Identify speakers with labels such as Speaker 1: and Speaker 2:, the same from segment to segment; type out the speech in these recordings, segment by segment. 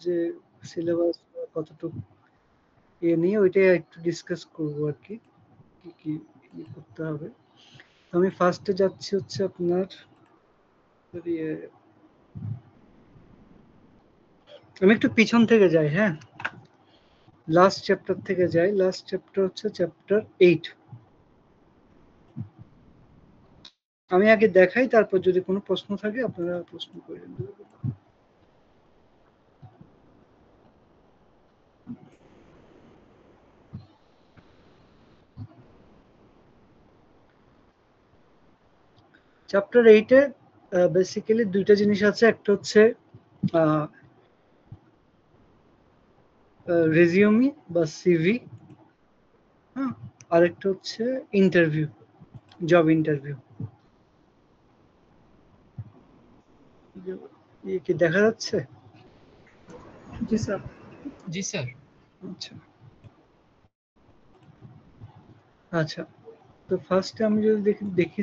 Speaker 1: যে সিলেবাস কতটুকু এ নিয়ে ওইটাই একটু ডিসকাস করবো আর কি, কি কি করতে হবে। আমি ফার্স্টে যাচ্ছি হচ্ছে আপনার আমি একটু পিছন থেকে যাই, হ্যাঁ, লাস্ট চ্যাপ্টার থেকে যাই। লাস্ট চ্যাপ্টার হচ্ছে চ্যাপ্টার 8। আমি আগে দেখাই, তারপর যদি কোনো প্রশ্ন থাকে আপনারা প্রশ্ন করেন। চ্যাপ্টার 8-এ বেসিক্যালি দুইটা জিনিস আছে। একটা হচ্ছে রেজিউমি বা সিভি, হ্যাঁ, আরেকটা হচ্ছে ইন্টারভিউ, জব ইন্টারভিউ। কি দেখা যাচ্ছে?
Speaker 2: জি স্যার।
Speaker 3: জি স্যার।
Speaker 1: আচ্ছা আচ্ছা, তো ফার্স্টে আমি যদি দেখি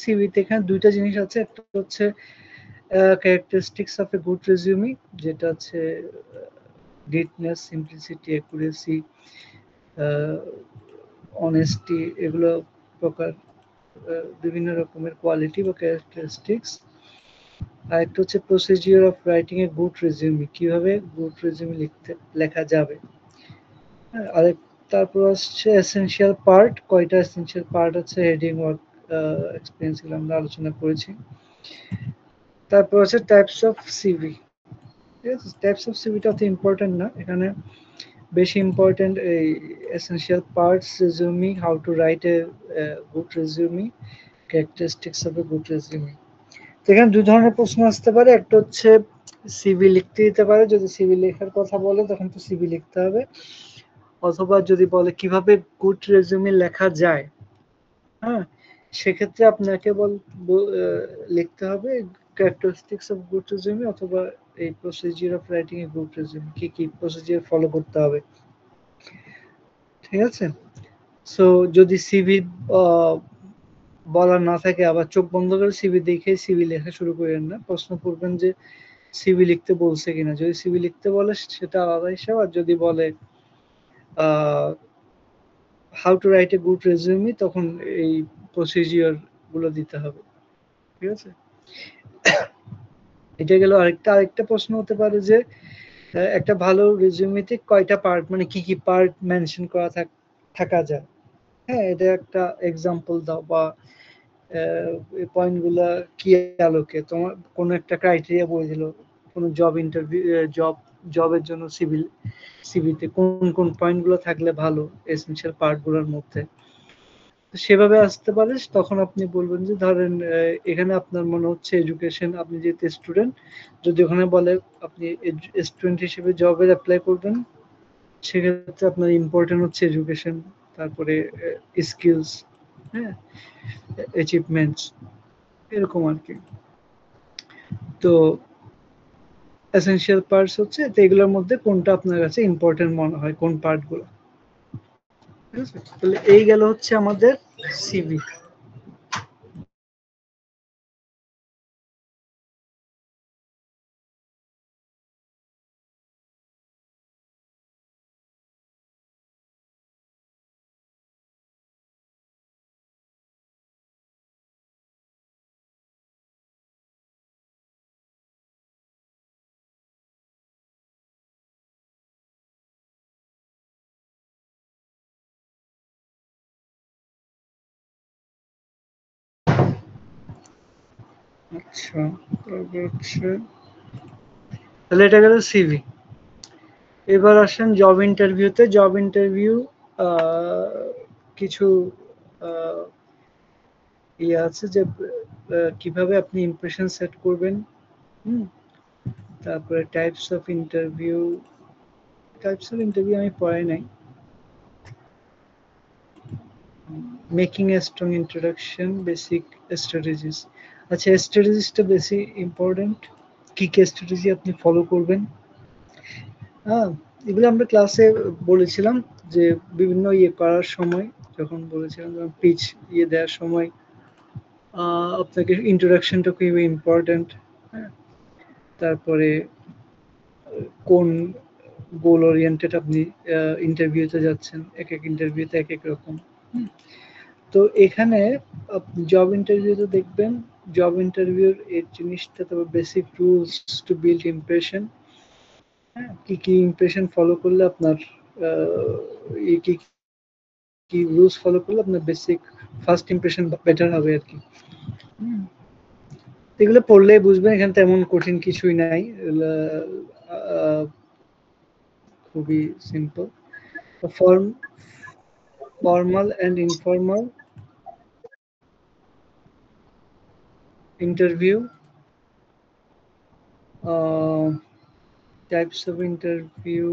Speaker 1: সিভিতে এখানে দুইটা জিনিস আছে। একটা হচ্ছে characteristics of a good resume, যেটা হচ্ছে ডিটনেস, সিম্পলিসিটি, অ্যাকুরেসি, অনেস্টি, এগুলো প্রকার বিভিন্ন রকমের কোয়ালিটি বা ক্যারেক্টারিস্টিক্স। আর একটা হচ্ছে procedure of writing A good resume, কিভাবে গুড রেজিউমি লেখা যাবে। আর তারপর আসছে এসেনশিয়াল পার্ট, কয়টা এসেনশিয়াল পার্ট আছে, হেডিং, ওয়ার্ক এক্সপেরিয়েন্স, গুলো আমরা আলোচনা করেছি। তারপর আছে টাইপস অফ সিভি। ঠিক আছে, টাইপস অফ সিভিটা অত ইম্পর্টেন্ট না এখানে, বেশি ইম্পর্টেন্ট এই essential parts, resume, how to write a good resume, characteristics of a good resume. এখানে দুই ধরনের প্রশ্ন আসতে পারে। একটা হচ্ছে সিভি লিখতে দিতে পারে, যদি সিভি লেখার কথা বলে তখন তো সিভি লিখতে হবে, অথবা যদি বলে কিভাবে গুড রেজিউমি লেখা যায়, হ্যাঁ, সেক্ষেত্রে আপনাকে লিখতে হবে ক্যারেক্টারিস্টিক্স অফ গুড রেজিউমি, অথবা এই procedure of writing A good resume, কি কি প্রসিজিওর ফলো করতে হবে। ঠিক আছে, সো যদি সিভি বলা না থাকে, আবার চোখ বন্ধ করে সিভি দেখে সিভি লেখা শুরু করেন না। প্রশ্ন করবেন যে সিভি লিখতে বলছে কিনা, যদি সিভি লিখতে বলে সেটা আলাদা হিসাব, আর যদি বলে how to write a good resume, তখন এই প্রসিজিওর গুলো দিতে হবে। ঠিক আছে, এটা গেল। আরেকটা প্রশ্ন হতে পারে যে একটা ভালো রেজিউমিতে কয়টা পার্ট, মানে কি কি পার্ট মেনশন করা থাকা যায়। হ্যাঁ, এটা একটা এক্সাম্পল দাও, বা এই পয়েন্টগুলা কি আলোকে তোমার কোনো একটা ক্রাইটেরিয়া বলে দিল, কোনো জব ইন্টারভিউ, জবের জন্য সিভিতে কোন কোন পয়েন্টগুলো থাকলে ভালো এসেনশিয়াল পার্টগুলোর মধ্যে, তো সেভাবে আসতে পারে। তখন আপনি বলবেন যে ধরেন এখানে আপনার মনে হচ্ছে এডুকেশন, আপনি যেহেতু স্টুডেন্ট, যদি ওখানে বলে আপনি স্টুডেন্ট হিসেবে জবে অ্যাপ্লাই করবেন, সেক্ষেত্রে আপনার ইম্পর্টেন্ট হচ্ছে এডুকেশন, তারপরে স্কিলস, হ্যাঁ, অ্যাচিভমেন্টস, এরকম আর কি। তো এসেনশিয়াল পার্টস হচ্ছে, তো এগুলোর মধ্যে কোনটা আপনার কাছে ইম্পর্টেন্ট মনে হয়, কোন পার্টগুলো। ঠিক আছে, তাহলে এই গেল হচ্ছে আমাদের সিভি। আচ্ছা, তারপর হচ্ছে, তাহলে এটা গেল সিভি। এবার আসেন জব ইন্টারভিউতে। জব ইন্টারভিউ কিছু ইয়ে আছে যে কিভাবে আপনি ইমপ্রেশন সেট করবেন। হুম, তারপরে টাইপস অফ ইন্টারভিউ আমি পড়াই নাই। মেকিং এ স্ট্রং ইন্ট্রোডাকশন, বেসিক স্ট্র্যাটেজিস। আচ্ছা, স্ট্র্যাটেজিসটা বেশি ইম্পর্টেন্ট, কি কি স্ট্র্যাটেজি আপনি ফলো করবেন। হ্যাঁ, এগুলো আমরা ক্লাসে বলেছিলাম যে বিভিন্ন ইয়ে করার সময়, যখন বলেছিলাম যেমন পিচ ইয়ে দেওয়ার সময় আপনাকে ইন্ট্রোডাকশনটা খুবই ইম্পর্টেন্ট। হ্যাঁ, তারপরে কোন গোল ওরিয়েন্টেড আপনি ইন্টারভিউতে যাচ্ছেন, এক এক ইন্টারভিউতে এক এক রকম। তো এখানে জব ইন্টারভিউতে দেখবেন, জব ইন্টারভিউর এই জিনিসটা, তবে basic rules to build impression, কি কি ইমপ্রেশন ফলো করলে আপনার কি কি রুলস ফলো করলে আপনার বেসিক ফার্স্ট ইমপ্রেশন বেটার হবে আর কি। এগুলো পড়লেই বুঝবেন, এখানে তেমন কঠিন কিছুই নাই, খুবই simple. Formal and informal interview, types of interview,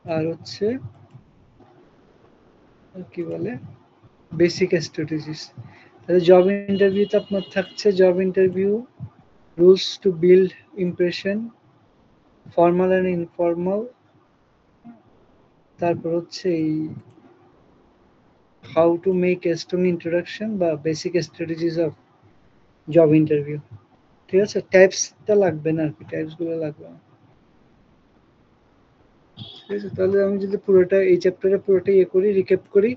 Speaker 1: আর হচ্ছে কি বলে বেসিক স্ট্র্যাটেজিস। তাহলে জব ইন্টারভিউতে আপনার থাকছে job interview rules to build impression, formal and informal, তারপর হচ্ছে এই how to make a strong introduction বা basic strategies of job interview. ঠিক আছে, টাইপসটা লাগবে না আর কি, টাইপস গুলো লাগবে না। ঠিক আছে, তাহলে আমি যদি পুরোটা এই চ্যাপ্টারে পুরোটা ইয়ে করি, রিক্যাপ করি।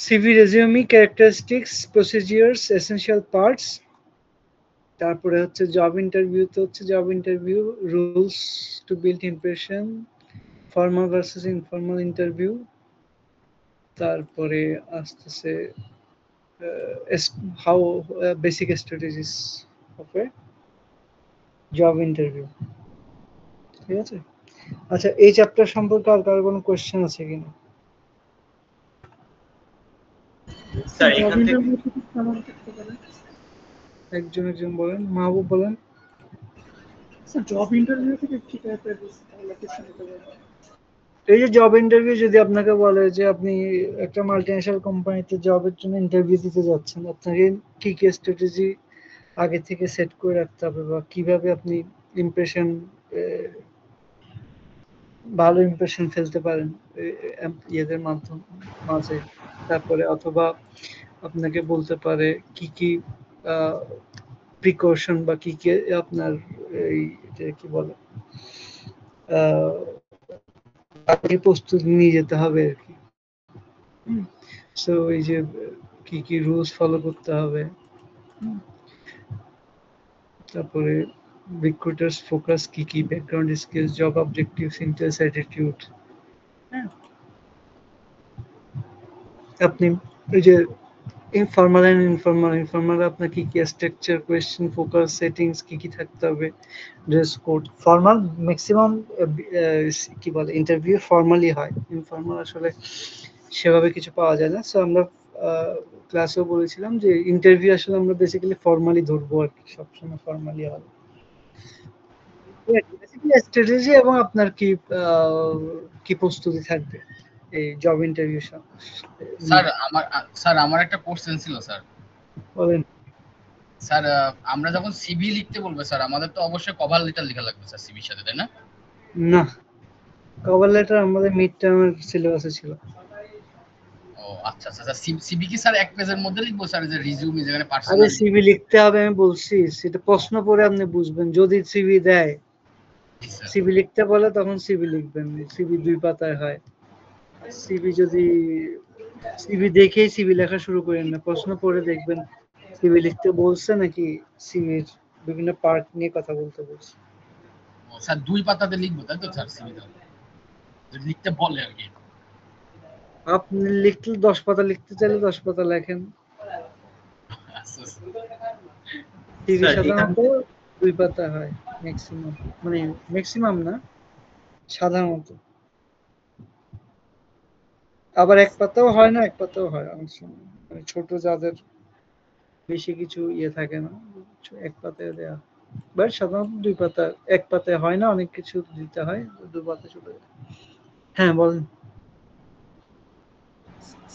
Speaker 1: CV resume, characteristics, procedures, essential parts. তারপরে হচ্ছে জব ইন্টারভিউতে হচ্ছে job interview rules to build impression, formal versus informal interview. তারপরে আসতেছে how basic strategies of A job interview. ঠিক আছে, আচ্ছা এই চ্যাপ্টার সম্পর্কে আর কারো কোনো কোশ্চেন আছে কিনা?
Speaker 3: স্যার এখান থেকে
Speaker 1: একজন একজন বলেন, মাহবুব বলেন।
Speaker 2: স্যার জব ইন্টারভিউ থেকে কি টাইপের কোশ্চেন হতে পারে?
Speaker 1: এই যে জব ইন্টারভিউ, যদি আপনাকে বলে যে আপনি একটা মাল্টিন্যাশনাল কোম্পানিতে জবের জন্য ইন্টারভিউ দিতে যাচ্ছেন, আপনাকে কি কি স্ট্র্যাটেজি আগে থেকে সেট করে রাখতে হবে, বা কিভাবে আপনি ইমপ্রেশন, ভালো ইমপ্রেশন ফেলতে পারেন এদের মাঝে। তারপরে অথবা আপনাকে বলতে পারে কি কি প্রিকশন বা কি কি আপনার এই কি বলে আগে প্রস্তুতি নিয়ে যেতে হবে আর কি। সো এই যে কি কি রুলস ফলো করতে হবে, তারপরে রিক্রুটার্স ফোকাস কি কি, background skills, job objectives, interest, attitude. আপনি এই যে ইনফর্মাল এন্ড ইনফর্মাল আপনার কি কি স্ট্রাকচার, কোয়েশ্চেন, ফোকাস, সেটিংস কি কি থাকতে হবে, ড্রেস কোড। ফর্মাল ম্যাক্সিমাম কি বলে ইন্টারভিউ ফর্মালি হয়, ইনফর্মাল আসলে সেভাবে কিছু পাওয়া যায় না। সো আমরা ক্লাসেও বলেছিলাম যে ইন্টারভিউ আসলে আমরা বেসিক্যালি ফর্মালি ধরবো আর কি, সবসময় ফর্মালি হবে। স্ট্র্যাটেজি এবং আপনার কি কি প্রস্তুতি থাকবে এই জব ইন্টারভিউ।
Speaker 3: স্যার আমার একটা কোশ্চেন ছিল স্যার।
Speaker 1: বলেন।
Speaker 3: স্যার আমরা যখন সিভি লিখতে বলবো স্যার, আমাদের তো অবশ্যই কভার লেটার লেখা লাগবে স্যার সিভির সাথে, তাই না?
Speaker 1: না, কভার লেটার আমাদের মিড টার্মের সিলেবাসে ছিল।
Speaker 3: ও আচ্ছা আচ্ছা স্যার, সিভি কি স্যার এক পেজের মধ্যে লিখবো স্যার, যে রিজিউমি যেখানে পার্সোনাল?
Speaker 1: আরে সিভি লিখতে হবে, আমি বলছি সেটা প্রশ্ন পড়ে আপনি বুঝবেন। যদি সিভি দেয়, সিভি লিখতে বলে তখন সিভি লিখবেন। সিভি 2 পাতায় হয়। সিভি যদি সিভি দেখেই সিভি লেখা শুরু করেন না, প্রশ্ন পড়ে দেখবেন সিভি লিখতে বলছে নাকি সিভির বিভিন্ন পার্ট নিয়ে কথা বলতে বলছে।
Speaker 3: স্যার 2 পাতাতে লিখবো তাই তো স্যার সিভি? যদি লিখতে বলে আর কি।
Speaker 1: আপনি লিখলে 10 পাতা লিখতে চাইলে 10 পাতা লেখেন। সিভি সাধারণত 2 পাতা হয় ম্যাক্সিমাম, মানে ম্যাক্সিমাম না, সাধারণত। আবার 1 পাতাও হয় না, 1 পাতাও হয় অনেক সময়, মানে ছোট যাদের বেশি কিছু ইয়ে থাকে না, 1 পাতায় দেয়া। বাট সাধারণত 2 পাতা, 1 পাতায় হয় না, অনেক কিছু দিতে হয়, 2 পাতা চলে যায়। হ্যাঁ বলেন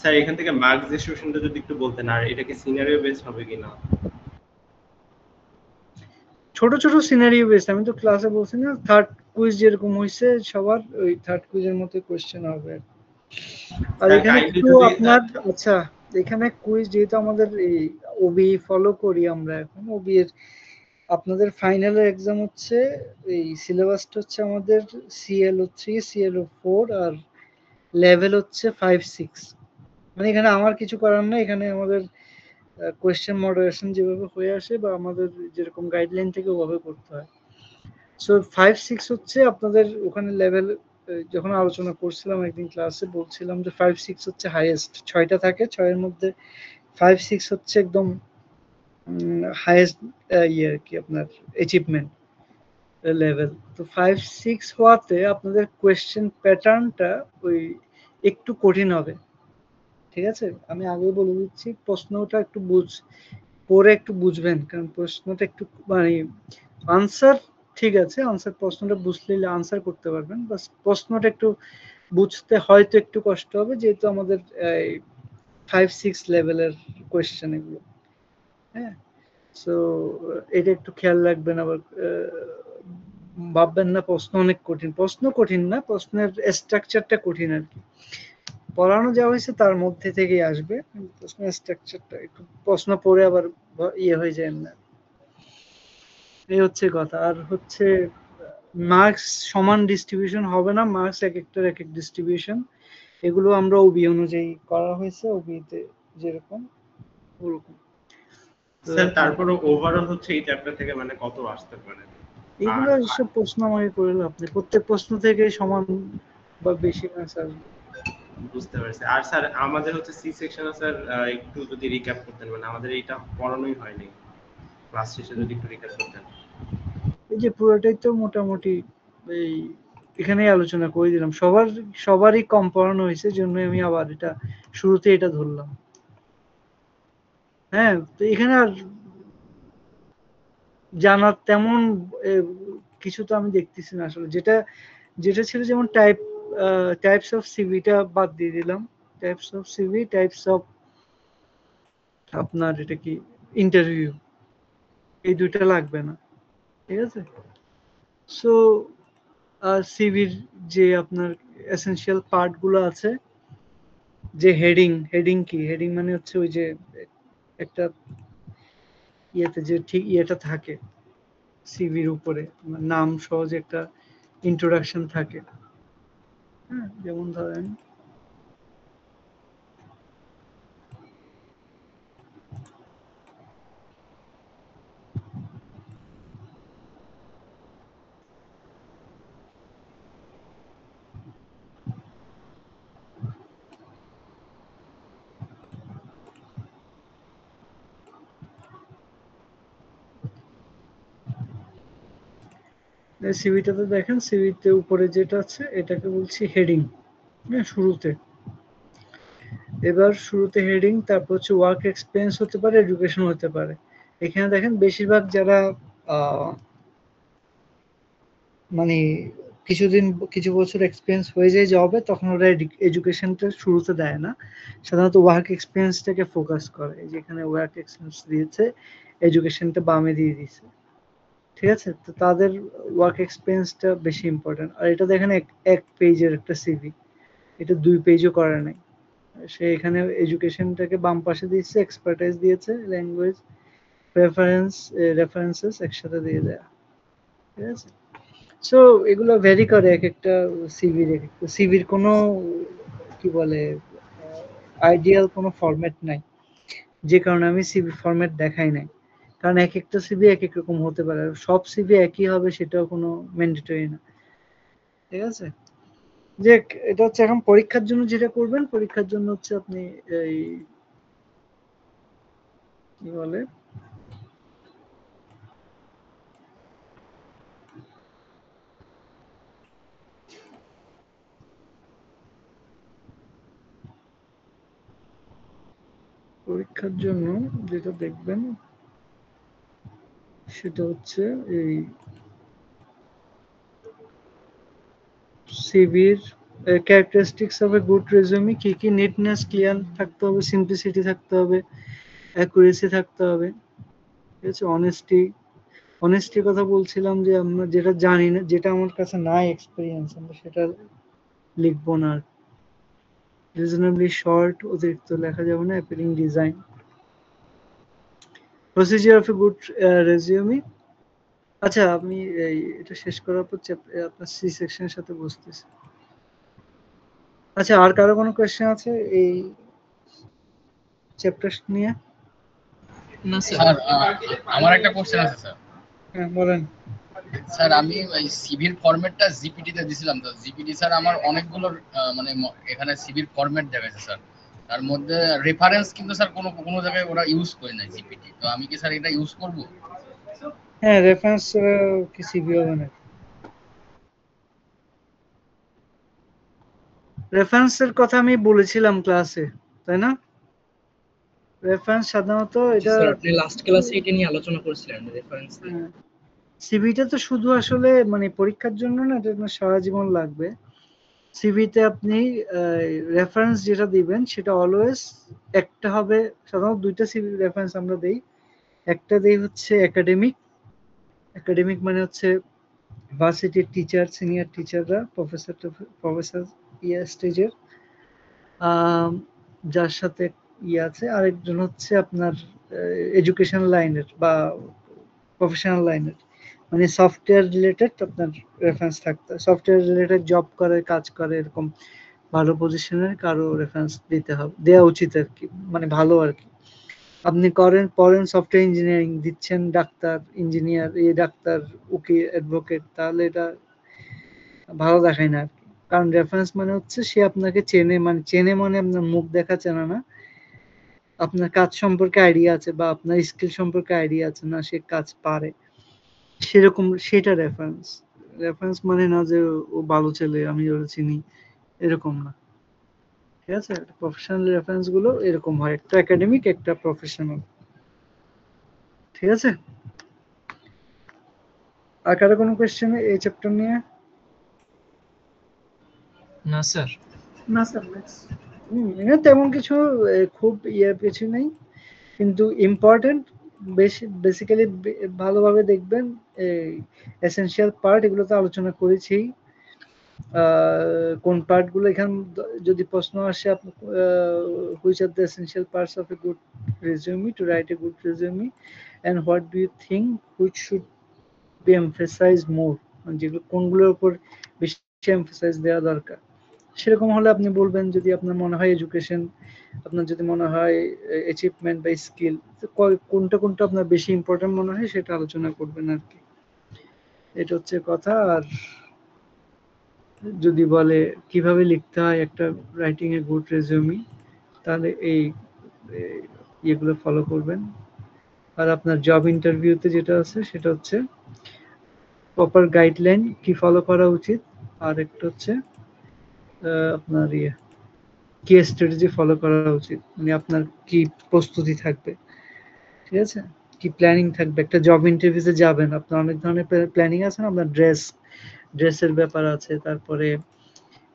Speaker 4: স্যার। এখান থেকে মার্কস ডিস্ট্রিবিউশনটা যদি একটু বলতেন, আর এটা কি সিনারিও বেসড হবে কিনা?
Speaker 1: ছোট ছোট সিনারিও বেস। আমি তো ক্লাসে বলছি না, থার্ড কুইজ যেরকম হইছে সবার, ওই থার্ড কুইজের মতো কোশ্চেন হবে। আর এখানে কিছু আপনার, আচ্ছা এখানে কুইজ যেহেতু আমাদের এই ওবি ফলো করি আমরা, এখন ওবি এর আপনাদের ফাইনালের এক্সাম হচ্ছে এই সিলেবাসটা হচ্ছে আমাদের CLO3 CLO4 আর লেভেল হচ্ছে 5-6। মানে এখানে আমার কিছু করার না, এখানে আমাদের কোয়েশ্চেন মডারেশন যেভাবে হয়ে আসে বা আমাদের যেরকম গাইডলাইন থেকে ওভাবে করতে হয়। সো 5-6 হচ্ছে আপনাদের ওখানে লেভেল। যখন আলোচনা করছিলাম একদিন ক্লাসে বলছিলাম যে 5-6 হচ্ছে হাইয়েস্ট, 6টা থাকে, 6-এর মধ্যে 5-6 হচ্ছে একদম হাইয়েস্ট ইয়ে আর কি আপনার অ্যাচিভমেন্ট লেভেল। তো 5-6 হওয়াতে আপনাদের কোয়েশ্চেন প্যাটার্নটা ওই একটু কঠিন হবে, ঠিক আছে? আমি আগে বলে দিচ্ছি, প্রশ্নটা একটু পরে একটু বুঝবেন, কারণ প্রশ্নটা একটু মানে আনসার ঠিক আছে, আনসার প্রশ্নটা বুঝলে আনসার করতে পারবেন, বাস প্রশ্নটা একটু বুঝতে হয়তো একটু কষ্ট হবে, যেহেতু আমাদের 5-6 লেভেলের কোয়েশ্চেন এগুলো। হ্যাঁ, সো এটা একটু খেয়াল রাখবেন। আবার ভাববেন না প্রশ্ন অনেক কঠিন, প্রশ্ন কঠিন না, প্রশ্নের স্ট্রাকচারটা কঠিন আর কি। পড়ানো যা হয়েছে তার মধ্যে থেকেই আসবে, কিন্তু প্রশ্নের স্ট্রাকচারটা একটু প্রশ্ন পড়ে আবার ইয়ে হয়ে যায় না, এই হচ্ছে কথা। আর হচ্ছে মার্কস সমান ডিস্ট্রিবিউশন হবে না, মার্কস এক একটার এক এক ডিস্ট্রিবিউশন। এগুলো আমরা ওবি অনুযায়ী করা হয়েছে, ওবিতে যেরকম ওরকম।
Speaker 4: স্যার তারপরে ওভারঅল হচ্ছে এই চ্যাপ্টার থেকে মানে কত আসতে পারে?
Speaker 1: এগুলো সব প্রশ্ন আমাকে করলে আপনি প্রত্যেক প্রশ্ন থেকে সমান বা বেশি মার্কস আসবে।
Speaker 4: বুঝতে পারছি। আর স্যার আমাদের হচ্ছে সি সেকশনে স্যার একটু যদি রিক্যাপ করতেন, মানে আমাদের এইটা পড়ানোই হয়নি, ক্লাস শেষে যদি একটু রিক্যাপ করতেন।
Speaker 1: এই যে পুরোটাই তো মোটামুটি এই এখানেই আলোচনা করে দিলাম, সবারই কম পড়ানো হয়েছে, জন্য আমি আবার এটা শুরুতে এটা ধরলাম। হ্যাঁ, তো এখানে আর জানার তেমন কিছু তো আমি দেখতেছি না আসলে। যেটা যেটা ছিল যেমন টাইপস অফ সিভিটা বাদ দিয়ে দিলাম, types of CV, types of আপনার এটা কি ইন্টারভিউ, এই দুইটা লাগবে না, ঠিক আছে? সো সিভির যে আপনার এসেনশিয়াল পার্ট গুলো আছে, যে হেডিং কি, হেডিং মানে হচ্ছে ওই যে একটা ইয়েতে যে ঠিক ইয়েটা থাকে সিভির উপরে, নাম সহ যে একটা ইন্ট্রোডাকশন থাকে। হ্যাঁ, যেমন ধরেন সিভিটাতে দেখেন, সিভিতে উপরে যেটা আছে এটাকে বলছি হেডিং। হ্যাঁ, শুরুতে, এবার শুরুতে হেডিং, তারপর হচ্ছে ওয়ার্ক এক্সপিরিয়েন্স হতে পারে, এডুকেশন হতে পারে। এখানে দেখেন বেশিরভাগ যারা মানে কিছু বছর এক্সপিরিয়েন্স হয়ে যায় জবে, তখন ওরা এডুকেশনটা শুরুতে দেয় না, সাধারণত ওয়ার্ক এক্সপিরিয়েন্সটাকে ফোকাস করে। যেখানে ওয়ার্ক এক্সপিরিয়েন্স দিয়েছে, এডুকেশনটা বামে দিয়ে দিয়েছে, ঠিক আছে? তো তাদের ওয়ার্ক এক্সপিরিয়েন্সটা বেশি ইম্পর্টেন্ট। আর এটা দেখেন এক পেজের একটা সিভি, এটা 2 পেজও করে নাই। সে এখানে এডুকেশনটাকে বাম পাশে দিয়েছে, এক্সপার্টাইজ দিয়েছে, ল্যাঙ্গুয়েজ রেফারেন্সেস একসাথে দিয়ে দেয়া, ঠিক আছে? সো এগুলো ভ্যারি করে এক একটা সিভির, এক একটা সিভির কোনো কি বলে আইডিয়াল কোনো ফরম্যাট নাই, যে কারণে আমি সিভি ফরম্যাট দেখাই নাই। কারণ এক একটা সিভি এক এক রকম হতে পারে, সব সিভি একই হবে সেটাও কোনো ম্যান্ডেটরি না, ঠিক আছে? যে এটা হচ্ছে এখন পরীক্ষার জন্য যেটা করবেন, পরীক্ষার জন্য হচ্ছে আপনি এই কি বলে পরীক্ষার জন্য যেটা দেখবেন সেটা হচ্ছে এই সিভির characteristics of a good resume, কি কি নিটনেস, ক্লিয়ার থাকতে হবে, সিম্পলিসিটি থাকতে হবে, অ্যাকুরেসি থাকতে হবে, ঠিক আছে? অনেস্টির কথা বলছিলাম, যে আমরা যেটা জানি না, যেটা আমার কাছে নাই এক্সপিরিয়েন্স, আমরা সেটা লিখবো না। রিজনেবলি শর্ট, অতিরিক্ত লেখা যাবে না। Appealing design, procedure of a good resume, আচ্ছা আমি এটা শেষ করার পর আপনার সি সেকশনের সাথে বসতেছি। আচ্ছা আর কারো কোনো কোয়েশ্চেন আছে এই চ্যাপ্টার নিয়ে?
Speaker 5: না স্যার।
Speaker 3: স্যার আমার একটা কোশ্চেন আছে স্যার।
Speaker 1: হ্যাঁ বলেন।
Speaker 3: স্যার আমি এই সিভির ফরম্যাটটা জিপিটি তে দিছিলাম, তো জিপিটি স্যার আমার অনেকগুলো মানে এখানে সিভির ফরম্যাট দেখাচ্ছে স্যার, তার মধ্যে রেফারেন্স কিন্তু স্যার কোনো কোনো জায়গায় ওরা ইউজ করে না জিপিটি, তো আমি কি স্যার এটা ইউজ করব?
Speaker 1: হ্যাঁ রেফারেন্স কি সিভি হবে না? রেফারেন্সের কথা আমি বলেছিলাম ক্লাসে, তাই না? রেফারেন্স সাধারণত এটা
Speaker 5: স্যার আপনি লাস্ট ক্লাসে এটা নিয়ে আলোচনা করেছিলেন রেফারেন্স নিয়ে।
Speaker 1: সিভিটা তো শুধু আসলে মানে পরীক্ষার জন্য না, এটা আপনার সারা জীবন লাগবে। সিভিতে আপনি রেফারেন্স যেটা দিবেন সেটা অলওয়েজ একটা হবে, সাধারণত দুইটা সিভি রেফারেন্স আমরা দেই। একটা দেই হচ্ছে একাডেমিক, একাডেমিক মানে হচ্ছে ভার্সিটির টিচার, সিনিয়র টিচাররা, প্রফেসর স্টেজের, যার সাথে আছে। আরেকজন হচ্ছে আপনার এডুকেশন লাইনের বা প্রফেশনাল লাইনের, মানে সফটওয়্যার রিলেটেড আপনার রেফারেন্স থাকতে, সফটওয়্যার রিলেটেড জব করে, কাজ করে, এরকম ভালো পজিশনের কারো রেফারেন্স দিতে হবে, দেওয়া উচিত আর কি, মানে ভালো আর কি। আপনি পড়েন সফটওয়্যার ইঞ্জিনিয়ারিং, দিচ্ছেন ডাক্তার, ইঞ্জিনিয়ার, ডাক্তার, উকিল, অ্যাডভোকেট, তাহলে এটা ভালো দেখায় না আর কি। কারণ রেফারেন্স মানে হচ্ছে সে আপনাকে চেনে, মানে আপনার মুখ দেখা চেনা না, আপনার কাজ সম্পর্কে আইডিয়া আছে বা আপনার স্কিল সম্পর্কে আইডিয়া আছে, না সে কাজ পারে, সেরকম, সেটা রেফারেন্স। রেফারেন্স মানে না যে ও ভালো ছেলে আমি ওর চিনি, এরকম না, ঠিক আছে? প্রফেশনাল রেফারেন্স গুলো এরকম হয়, একটা একাডেমিক একটা প্রফেশনাল, ঠিক আছে? আর কারো কোনো কোয়েশ্চেন এই চ্যাপ্টার নিয়ে?
Speaker 5: না স্যার।
Speaker 2: না স্যার নেক্সট।
Speaker 1: এটা তেমন কিছু খুব কিছু নেই, কিন্তু ইম্পর্টেন্ট বেসিক্যালি ভালোভাবে দেখবেন। এসেনশিয়াল পার্ট এগুলো তো আলোচনা করেছি, কোন পার্ট গুলো এখানে যদি প্রশ্ন আসে, আপনি which are the essential parts of a good resume to write a good resume and what do you think which should be emphasize more, যেগুলো কোনগুলোর উপর বেশি এমফাসাইজ দেওয়া দরকার, সেরকম হলে আপনি বলবেন। যদি আপনার মনে হয় এডুকেশন, আপনার যদি মনে হয় অ্যাচিভমেন্ট বা স্কিল, কোনটা কোনটা আপনার বেশি ইম্পর্টেন্ট মনে হয় সেটা আলোচনা করবেন আর কি, এটা হচ্ছে কথা। আর যদি বলে কিভাবে লিখতে হয় একটা রাইটিং এ গুড রেজিউমি, তাহলে এই ইয়েগুলো ফলো করবেন। আর আপনার জব ইন্টারভিউতে যেটা আছে সেটা হচ্ছে প্রপার গাইডলাইন কি ফলো করা উচিত, আর একটা হচ্ছে আপনার কি স্ট্র্যাটেজি ফলো করা উচিত, মানে আপনার কি প্রস্তুতি থাকবে, ঠিক আছে? কি প্ল্যানিং থাকবে, একটা জব ইন্টারভিউতে যাবেন, আপনার অনেক ধরনের প্ল্যানিং আছে না, আপনার ড্রেসের ব্যাপার আছে, তারপরে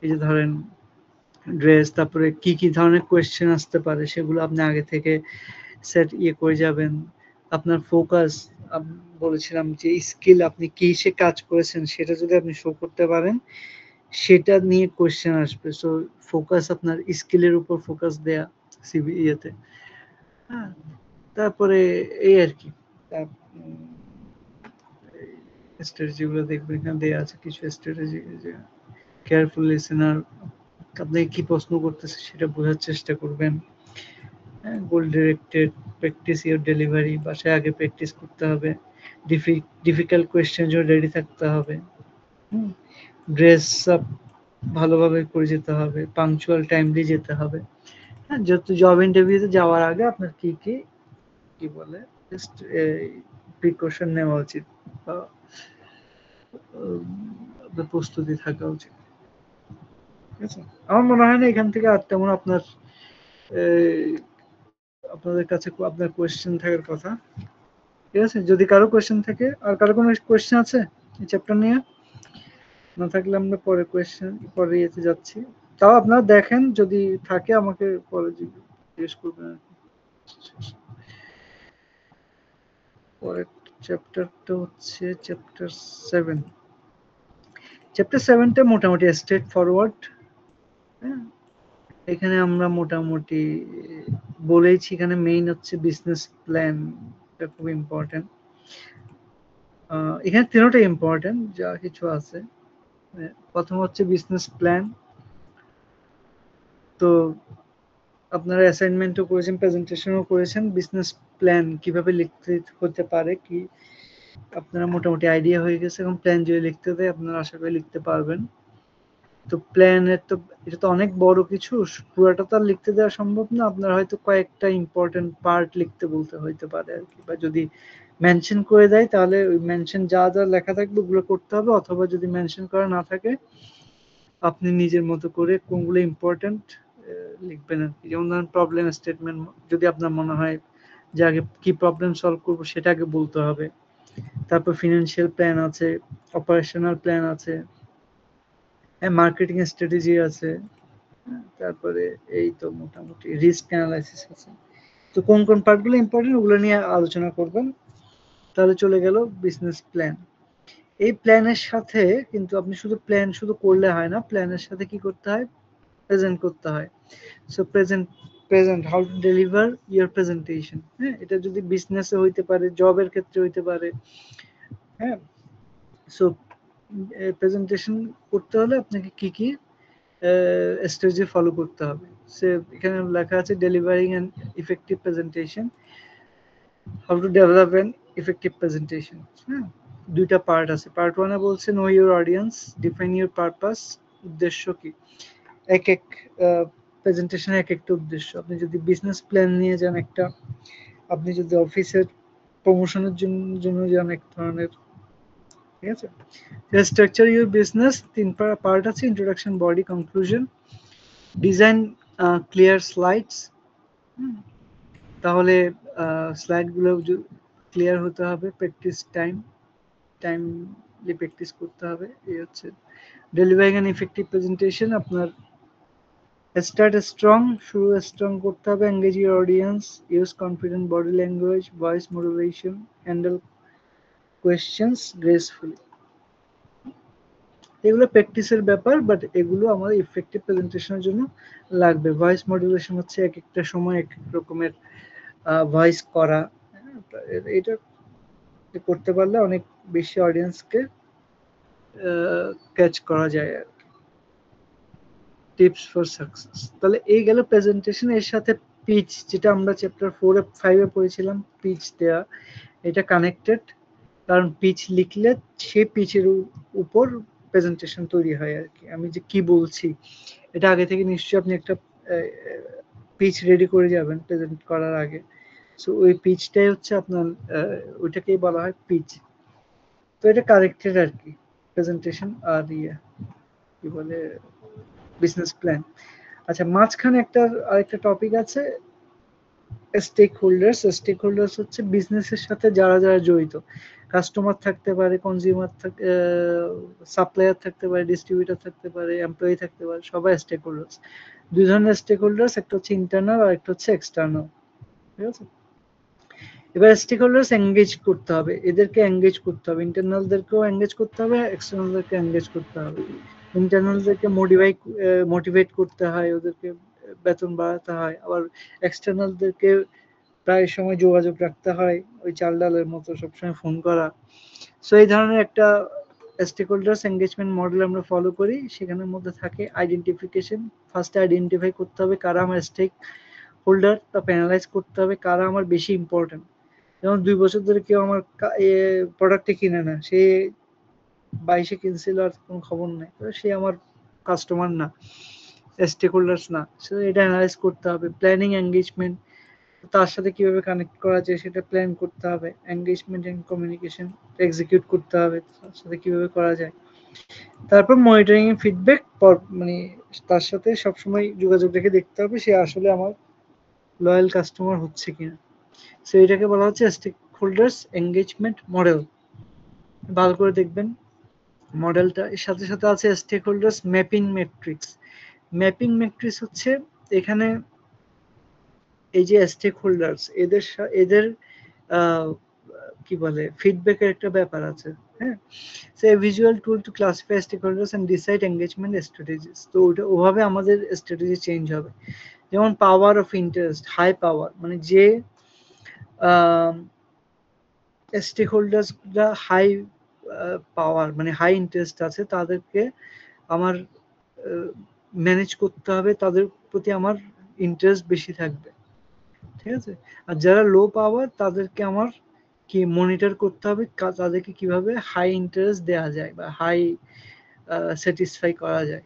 Speaker 1: এই যে ধরেন ড্রেস, তারপরে কি কি ধরনের কোয়েশ্চেন আসতে পারে সেগুলো আপনি আগে থেকে সেট করে যাবেন। আপনার ফোকাস, বলেছিলাম যে স্কিল, আপনি কি সে কাজ করেছেন সেটা যদি আপনি শো করতে পারেন, সেটা নিয়ে কোয়েশ্চেন আসবে। সো ফোকাস আপনার স্কিলের উপর ফোকাস দেয়া সিভি ইয়েতে, হ্যাঁ। তারপরে এই আর কি, স্ট্র্যাটেজি গুলো দেখবেন, এখানে দেয়া আছে কিছু স্ট্র্যাটেজি, যে কেয়ারফুল লিসেনার, আপনি কি প্রশ্ন করতেছে সেটা বোঝার চেষ্টা করবেন, গোল ডিরেক্টেড, প্র্যাকটিস ইওর ডেলিভারি, বাসায় আগে প্র্যাকটিস করতে হবে, ডিফিকাল্ট কোয়েশ্চেন জন্য রেডি থাকতে হবে, ড্রেস আপ ভালোভাবে করে যেতে হবে, পাংচুয়াল টাইমলি যেতে হবে। হ্যাঁ, যত জব ইন্টারভিউতে যাওয়ার আগে আপনার কি কি কি বলে জাস্ট প্রিকশন নেওয়া উচিত বা আপনার প্রস্তুতি থাকা উচিত, ঠিক আছে? আমার মনে হয় না এখান থেকে আর তেমন আপনার আপনাদের কাছে আপনার কোয়েশ্চেন থাকার কথা, ঠিক আছে? যদি কারো কোয়েশ্চেন থাকে, আর কারো কোনো কোয়েশ্চেন আছে এই চ্যাপ্টার নিয়ে? না থাকলে আমরা পরে কোয়েশ্চেন পরে ইয়েতে যাচ্ছি। তাও আপনারা দেখেন, যদি থাকে আমাকে পরে জিজ্ঞেস করবেন আর কি। পরের চ্যাপ্টারটা হচ্ছে চ্যাপ্টার 7। চ্যাপ্টার 7টা মোটামুটি স্ট্রেট ফরওয়ার্ড, হ্যাঁ। এখানে আমরা মোটামুটি বলেইছি, এখানে মেইন হচ্ছে বিজনেস প্ল্যান, এটা খুব ইম্পর্টেন্ট। এখানে তিনটাই ইম্পর্টেন্ট যা কিছু আছে। প্রথম হচ্ছে বিজনেস প্ল্যান। তো আপনারা অ্যাসাইনমেন্টও করেছেন, প্রেজেন্টেশনও করেছেন। বিজনেস প্ল্যান কিভাবে লিখতে হতে পারে কি আপনারা মোটামুটি আইডিয়া হয়ে গেছে। এবং প্ল্যান যদি লিখতে দেয় আপনারা আশা করি লিখতে পারবেন। তো প্ল্যানের তো এটা তো অনেক বড় কিছু, পুরোটা তো আর লিখতে দেওয়া সম্ভব না। আপনার হয়তো কয়েকটা ইম্পর্টেন্ট পার্ট লিখতে বলতে হইতে পারে আর কি, বা যদি মেনশন করে দেয় তাহলে ওই মেনশন যা যা লেখা থাকবে ওগুলো করতে হবে, অথবা যদি মেনশন করা না থাকে আপনি নিজের মতো করে কোনগুলো ইম্পর্টেন্ট লিখবেন আর কি। যেমন ধরেন প্রবলেম স্টেটমেন্ট, যদি আপনার মনে হয় যে আগে কি প্রবলেম সলভ করবো সেটা আগে বলতে হবে। তারপর ফিনান্সিয়াল প্ল্যান আছে, অপারেশনাল প্ল্যান আছে, মার্কেটিং স্ট্র্যাটেজি আছে, তারপরে এই তো মোটামুটি রিস্ক অ্যানালাইসিস আছে। তো কোন কোন পার্টগুলো ইম্পর্টেন্ট ওগুলো নিয়ে আলোচনা করবেন। তাহলে চলে গেল বিজনেস প্ল্যান। এই প্ল্যানের সাথে কিন্তু আপনি শুধু প্ল্যান শুধু করলে হয় না, প্ল্যানের সাথে কি করতে হয়, প্রেজেন্ট করতে হয়। So present how to deliver your presentation. হ্যাঁ, এটা যদি বিজনেসে হইতে পারে, জবের ক্ষেত্রে হইতে পারে। হ্যাঁ, সো প্রেজেন্টেশন করতে হলে আপনাকে কি কি স্ট্র্যাটেজি ফলো করতে হবে। সে এখানে লেখা আছে delivering an effective presentation, how to develop an effective presentation. হ্যাঁ, দুইটা পার্ট আছে। পার্ট ওয়ানে বলছে no your audience, define your purpose, উদ্দেশ্য কি। এক এক প্রেজেন্টেশনের এক একটা উদ্দেশ্য। আপনি যদি বিজনেস প্ল্যান নিয়ে যান একটা, আপনি যদি অফিসের প্রমোশনের জন্য যান এক ধরনের, ঠিক আছে। স্ট্রাকচার ইউর বিজনেস, তিন পার্ট আছে, introduction, body, conclusion. Design clear slides, তাহলে স্লাইডগুলো ক্লিয়ার হতে হবে। প্র্যাকটিস টাইমলি প্র্যাকটিস করতে হবে। এই হচ্ছে ডেলিভারিং অ্যান ইফেক্টিভ প্রেজেন্টেশন। আপনার স্টার্ট স্ট্রং, শুরু স্ট্রং করতে হবে। Engage your audience, use confident body language, voice modulation, handle questions gracefully. এগুলো প্র্যাকটিসের ব্যাপার, বাট এগুলো আমাদের ইফেক্টিভ প্রেজেন্টেশনের জন্য লাগবে। ভয়েস মডুলেশন হচ্ছে এক একটা সময় এক এক রকমের ভয়েস করা। এটা করতে পারলে অনেক বেশি অডিয়েন্সকে ক্যাচ করা যায় আর কি। Tips for success. তাহলে এই গেল প্রেজেন্টেশন। এর সাথে পিচ, যেটা আমরা চ্যাপ্টার 4-5 এ পড়েছিলাম, পিচ দেয়া, এটা কানেক্টেড। কারণ পিচ লিখলে সেই পিচের উপর প্রেজেন্টেশন তৈরি হয় আর কি। আমি যে কি বলছি এটা আগে থেকে নিশ্চয়ই আপনি একটা পিচ রেডি করে যাবেন প্রেজেন্ট করার আগে। সো ওই পিচটাই হচ্ছে আপনার, ওইটাকেই বলা হয় পিচ। তো এটা কানেক্টেড আর কি, প্রেজেন্টেশন আর কি বলে বিজনেস প্ল্যান। আচ্ছা, মাঝখানে আরেকটা টপিক আছে, স্টেক হোল্ডার্স। স্টেক হোল্ডার্স হচ্ছে বিজনেসের সাথে যারা যারা জড়িত। কাস্টমার থাকতে পারে, কনজিউমার সাপ্লায়ার থাকতে পারে, ডিস্ট্রিবিউটর থাকতে পারে, এমপ্লয়ি থাকতে পারে, সবাই স্টেক হোল্ডার্স। দুই ধরনের স্টেক হোল্ডার্স, একটা হচ্ছে ইন্টারনাল আর একটা হচ্ছে এক্সটার্নাল, ঠিক আছে। এবার স্টেক হোল্ডার্স এঙ্গেজ করতে হবে, এদেরকে এঙ্গেজ করতে হবে, ইন্টারনালদেরকেও এঙ্গেজ করতে হবে, এক্সটার্নালদেরকে এঙ্গেজ করতে হবে। ইন্টারনালদেরকে মোটিভেট করতে হয়, ওদেরকে বেতন বাড়াতে হয়। আবার এক্সটার্নালদেরকে প্রায় সময় যোগাযোগ রাখতে হয়, ওই চাল ডালের মতো সবসময় ফোন করা। সো এই ধরনের একটা স্টেক হোল্ডার্স এঙ্গেজমেন্ট মডেল আমরা ফলো করি। সেখানের মধ্যে থাকে আইডেন্টিফিকেশন। ফার্স্টে আইডেন্টিফাই করতে হবে কারা আমার স্টেক হোল্ডার, তা প্যানালাইজ করতে হবে কারা আমার বেশি ইম্পর্টেন্ট। যেমন 2 বছর ধরে কেউ আমার প্রোডাক্টে কিনে না, সে 22-এ কিনছিল আর কোনো খবর নাই, সে আমার কাস্টমার না, স্টেক হোল্ডার্স না। সো এটা অ্যানালাইজ করতে হবে। প্ল্যানিং এঙ্গেজমেন্ট, তার সাথে কিভাবে কানেক্ট করা যায় সেটা প্ল্যান করতে হবে। এঙ্গেজমেন্ট এন্ড কমিউনিকেশন এক্সিকিউট করতে হবে, তার সাথে কিভাবে করা যায়। তারপর মনিটরিং এন্ড ফিডব্যাক, মানে তার সাথে সবসময় যোগাযোগ রেখে দেখতে হবে সে আসলে আমার লয়াল কাস্টমার হচ্ছে কিনা। সো এটাকে বলা হচ্ছে স্টেক হোল্ডার্স এঙ্গেজমেন্ট মডেল। ভালো করে দেখবেন মডেলটা। এর সাথে সাথে আছে stakeholders mapping matrix. Mapping matrix হচ্ছে এখানে এই যে স্টেক হোল্ডার্স, এদের কি বলে ফিডব্যাকের একটা ব্যাপার আছে। হ্যাঁ, so visual tool to classify stakeholders and decide engagement strategies. তো ওভাবে আমাদের স্ট্র্যাটেজি চেঞ্জ হবে। যেমন power of interest, high power, মানে যে স্টেক হোল্ডার্সরা হাই পাওয়ার মানে হাই ইন্টারেস্ট আছে, তাদেরকে আমার ম্যানেজ করতে হবে, তাদের প্রতি আমার ইন্টারেস্ট বেশি থাকবে, ঠিক আছে। আর যারা লো পাওয়ার তাদেরকে আমার কি মনিটর করতে হবে, তাদেরকে কিভাবে হাই ইন্টারেস্ট দেওয়া যায় বা হাই স্যাটিসফাই করা যায়,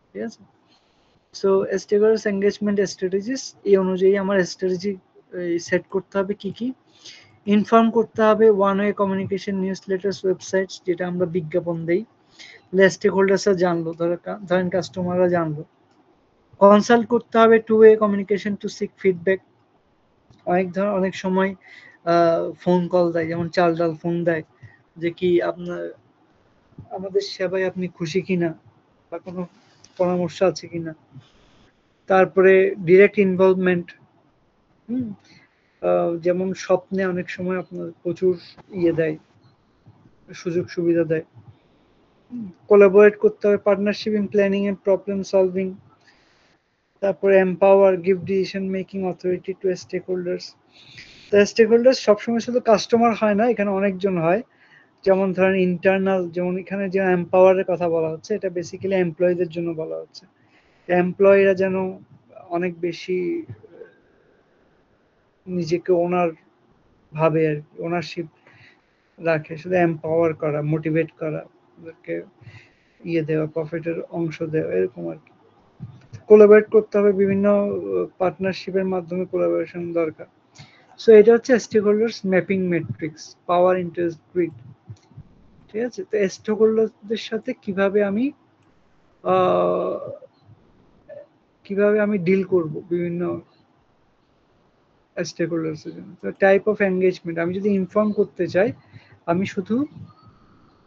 Speaker 1: ঠিক আছে। সো স্টেকহোল্ডার্স এঙ্গেজমেন্ট স্ট্র্যাটেজিস, এই অনুযায়ী আমার স্ট্র্যাটেজি সেট করতে হবে। কি কি ইনফর্ম করতে হবে, one way communication, news letters, websites, যেটা আমরা বিজ্ঞাপন দেই, স্টেক হোল্ডার্সরা জানলো, ধরেন কাস্টমাররা জানলো। কনসাল্ট করতে হবে, two way communication to seek feedback. অনেক সময় ফোন কল দেয়, যেমন চাল ডাল ফোন দেয় যে কি আপনার আমাদের সেবায় আপনি খুশি কিনা বা কোনো পরামর্শ আছে কিনা। তারপরে ডিরেক্ট ইনভলভমেন্ট, যেমন স্বপ্নে অনেক সময় আপনার প্রচুর দেয়, সুযোগ সুবিধা দেয়। কোলাবোরেট করতে হবে, partnership in planning and problem solving. তারপরে empower, give decision making authority to stakeholders. Stakeholders সবসময় শুধু কাস্টমার হয় না, এখানে অনেকজন হয়। যেমন ধরেন ইন্টারনাল, যেমন এখানে যে এম্পাওয়ারের কথা বলা হচ্ছে, এটা বেসিক্যালি এমপ্লয়ীদের জন্য বলা হচ্ছে। এমপ্লয়ীরা যেন অনেক বেশি নিজেকে ওনার ভাবে আর কি, ওনারশিপ রাখে, শুধু এম্পাওয়ার করা, মোটিভেট করা, ওদেরকে দেওয়া, প্রফিটের অংশ দেওয়া, এরকম আর কি। কোলাবোরেট করতে হবে, বিভিন্ন পার্টনারশিপের মাধ্যমে কোলাবোরেশন দরকার। সো এটা হচ্ছে স্টেক হোল্ডার্স ম্যাপিং ম্যাট্রিক্স, পাওয়ার, ইন্টারেস্ট, গ্রিড, ঠিক আছে। তো স্টেক হোল্ডারদের সাথে কিভাবে আমি ডিল করব বিভিন্ন স্টেক হোল্ডার্সের জন্য। তো টাইপ অফ এঙ্গেজমেন্ট, আমি যদি ইনফর্ম করতে চাই, আমি শুধু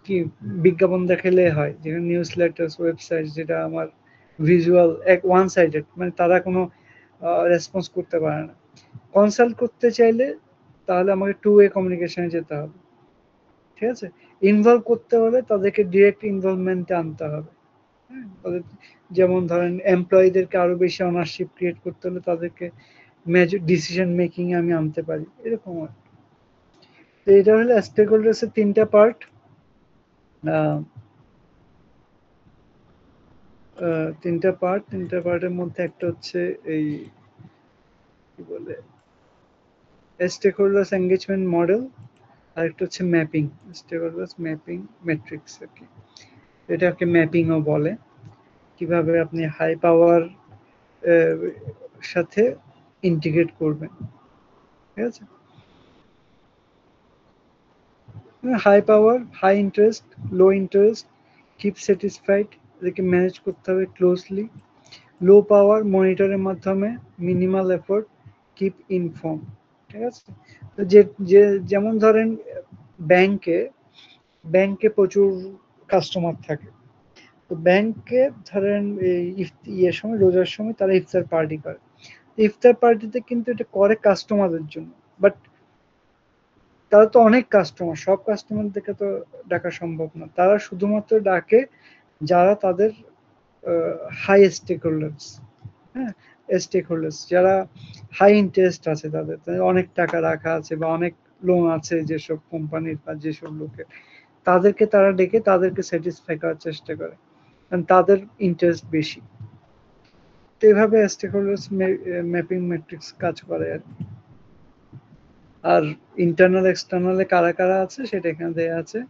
Speaker 1: কি বিজ্ঞাপন দেখালে হয়, যেখানে নিউজ লেটার্স, ওয়েবসাইট, যেটা আমার ভিজুয়াল ওয়ান সাইডেড, মানে তারা কোনো রেসপন্স করতে পারে না। কনসাল্ট করতে চাইলে তাহলে আমাকে টু ওয়ে কমিউনিকেশনে যেতে হবে, ঠিক আছে। ইনভলভ করতে হলে তাদেরকে ডিরেক্ট ইনভলভমেন্টে আনতে হবে। তাদের যেমন ধরেন এমপ্লয়ীদেরকে আরো বেশি অনারশিপ ক্রিয়েট করতে হলে তাদেরকে মেজর ডিসিশন মেকিং এ আমি আনতে পারি, এরকম আর। তো এটা হলো স্টেক হোল্ডার্স এর তিনটা পার্ট। তিনটা পার্টের মধ্যে একটা হচ্ছে এই কি বলে স্টেক হোল্ডার্স এঙ্গেজমেন্ট মডেল, আর একটা হচ্ছে mapping, stakeholders mapping matrix আর কি। এটাকে ম্যাপিংও বলে। কিভাবে আপনি হাই পাওয়ার সাথে ইন্টিগ্রেট করবেন, ঠিক আছে। হাই পাওয়ার, হাই ইন্টারেস্ট, লো ইন্টারেস্ট, কিপ স্যাটিসফাইড, এদেরকে ম্যানেজ করতে হবে ক্লোজলি। লো পাওয়ার, মনিটরের মাধ্যমে, মিনিমাল এফোর্ট, কিপ ইনফর্ম, ঠিক আছে। তো যেমন ধরেন ব্যাংকে প্রচুর কাস্টমার থাকে, তো ব্যাংকে ধরেন এই সময় রোজার সময় তারা ইফতার পার্টি করে। ইফতার পার্টিতে কিন্তু এটা করে কাস্টমারদের জন্য, বাট তারা তো অনেক কাস্টমার, সব কাস্টমারদেরকে তো ডাকা সম্ভব না। তারা শুধুমাত্র ডাকে যারা তাদের হাই স্টেক হোল্ডার্স, হ্যাঁ, স্টেক হোল্ডার্স যারা হাই ইন্টারেস্ট আছে, তাদের অনেক টাকা রাখা আছে বা অনেক লোন আছে যেসব কোম্পানির বা যেসব লোকের, তাদেরকে তারা ডেকে তাদেরকে স্যাটিসফাই করার চেষ্টা করে, কারণ তাদের ইন্টারেস্ট বেশি। তো এইভাবে স্টেক হোল্ডার্স ম্যাপিং ম্যাট্রিক্স কাজ করে আর কি। আর ইন্টারনাল এক্সটার্নালে কারা কারা আছে সেটা এখানে দেয়া আছে।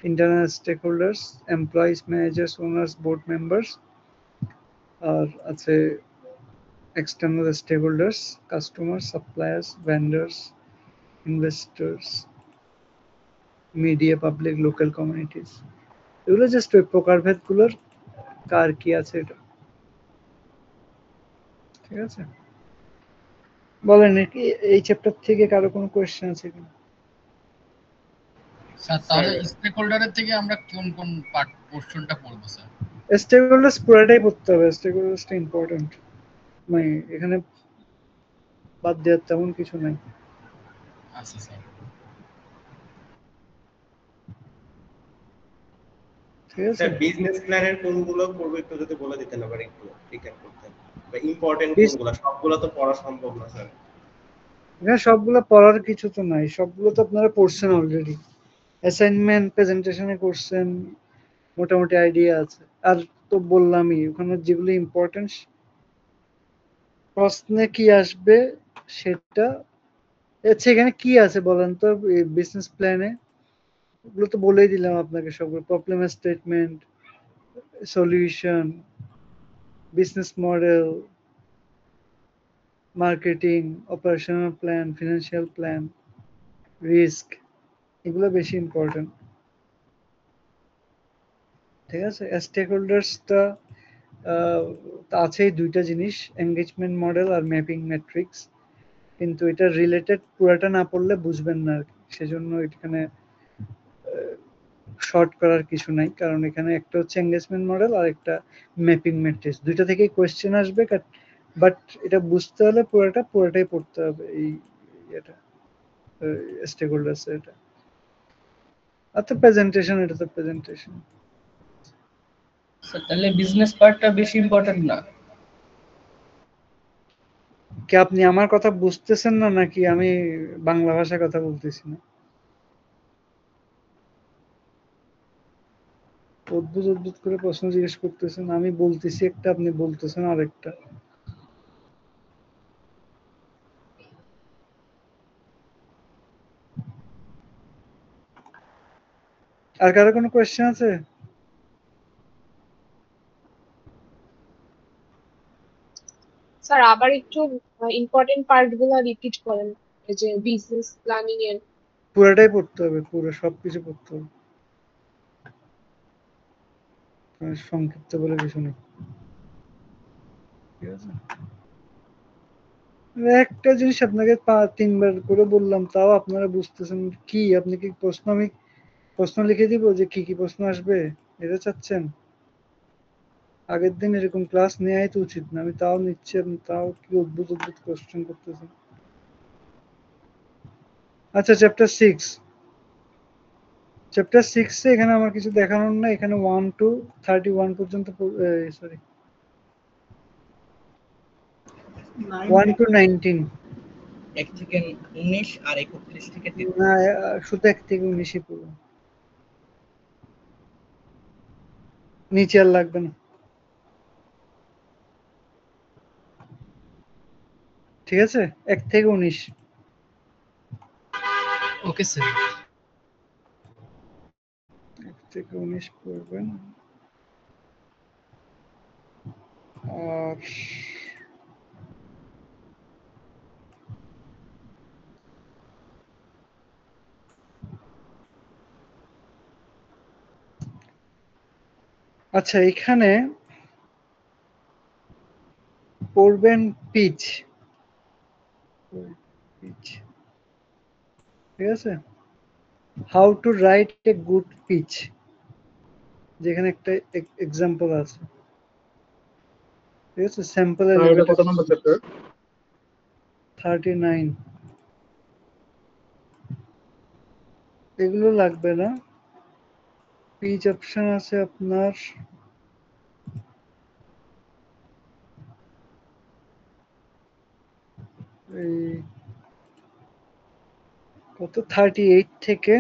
Speaker 1: Internal stakeholders, employees, managers, owners, board members. আর আছে external stakeholders, customers, suppliers, vendors, investors, media, public, local communities. এগুলো জাস্ট ওই প্রকারভেদ গুলোর কার কি আছে এটা, ঠিক আছে। বলেন এই চ্যাপ্টার থেকে কারো কোনো কোয়েশ্চেন আছে কিনা?
Speaker 3: স্যার তাহলে স্টেক হোল্ডারের থেকে আমরা কোন কোন পার্ট পোরশনটা পড়বো স্যার?
Speaker 1: স্টেক হোল্ডার্স পুরোটাই পড়তে হবে, স্টেক হোল্ডার্সটা ইম্পর্টেন্ট, মানে এখানে বাদ দেওয়ার তেমন কিছু নাই।
Speaker 3: আচ্ছা স্যার,
Speaker 1: ঠিক আছে।
Speaker 4: স্যার বিজনেস প্ল্যানের কোনগুলো পড়বো একটু যদি বলে দিতেন আবার একটু রিক্যাপ করতেন, বা ইম্পর্টেন্ট কোনগুলো, সবগুলো তো পড়া সম্ভব না স্যার।
Speaker 1: এখানে সবগুলো পড়ার কিছু তো নাই, সবগুলো তো আপনারা পড়ছেন অলরেডি, অ্যাসাইনমেন্ট প্রেজেন্টেশনে করছেন, মোটামুটি আইডিয়া আছে। আর তো বললামই ওখানে যেগুলো ইম্পর্টেন্ট প্রশ্নে কি আসবে সেটা। আচ্ছা এখানে কি আছে বলেন তো বিজনেস প্ল্যানে? ওগুলো তো বলেই দিলাম আপনাকে সবগুলো, problem statement, solution, business model, marketing, operational plan, financial plan, risk, এগুলো বেশি ইম্পর্টেন্ট। ঠিক আছে, স্টেক হোল্ডার্সটা আছেই দুইটা জিনিস, এঙ্গেজমেন্ট মডেল আর ম্যাপিং ম্যাট্রিক্স, কিন্তু এটা রিলেটেড পুরাটা না পড়লে বুঝবেন না আর কি, সেজন্য এখানে শর্ট করার কিছু নাই, কারণ এখানে একটা হচ্ছে এঙ্গেজমেন্ট মডেল আর একটা ম্যাপিং ম্যাট্রিক্স, দুইটা থেকেই কোয়েশ্চেন আসবে, বাট এটা বুঝতে হলে পুরোটাই পড়তে হবে এই এটা স্টেক হোল্ডার্স এটা। আর তো প্রেজেন্টেশন, এটা তো প্রেজেন্টেশন।
Speaker 5: স্যার তাহলে বিজনেস পার্টটা বেশি ইম্পর্টেন্ট না?
Speaker 1: কি আপনি আমার কথা বুঝতেছেন না নাকি আমি বাংলা ভাষায় কথা বলতেছি না? অদ্ভুত অদ্ভুত করে প্রশ্ন জিজ্ঞেস করতেছেন, আমি বলতেছি একটা, আপনি বলতেছেন আরেকটা। আর কারো কোনো কোয়েশ্চেন আছে?
Speaker 6: স্যার আবার একটু ইম্পর্টেন্ট পার্ট গুলো রিপিট করেন, এই যে বিজনেস প্ল্যানিং এর।
Speaker 1: পুরোটাই পড়তে হবে, পুরো সবকিছু পড়তে হবে, সংক্ষিপ্ত বলে কিছু নেই। ঠিক আছে, একটা জিনিস আপনাকে 3বার করে বললাম, তাও আপনারা বুঝতেছেন কি? আপনি কি আমি প্রশ্ন লিখে দিব যে কি কি প্রশ্ন আসবে, এটা চাচ্ছেন? আগের দিন এরকম ক্লাস নেওয়াই তো উচিত না, আমি তাও নিচ্ছি, আপনি তাও কি অদ্ভুত অদ্ভুত কোশ্চেন করতেছেন। আচ্ছা চ্যাপ্টার 6 এখানে আমার কিছু দেখানোর না, এখানে 1 to 31 পর্যন্ত, সরি 1 to 19,
Speaker 5: 1 থেকে 19 আর 31 থেকে 33।
Speaker 1: না শুধু 1 থেকে 19ই পড়বো, নিচে আর লাগবে না। ঠিক আছে, 1 থেকে 19।
Speaker 5: Okay sir.
Speaker 1: 1 থেকে 19 পড়বেন। আর আচ্ছা এখানে পড়বেন পিচ, ঠিক আছে, how to write a good pitch, যেখানে একটা এক্সাম্পল আছে। ঠিক আছে, স্যাম্পল
Speaker 2: এটা কত নম্বর চ্যাপ্টার?
Speaker 1: 39। এগুলো লাগবে না, পিচ অপশন আছে আপনার এই কত 38 থেকে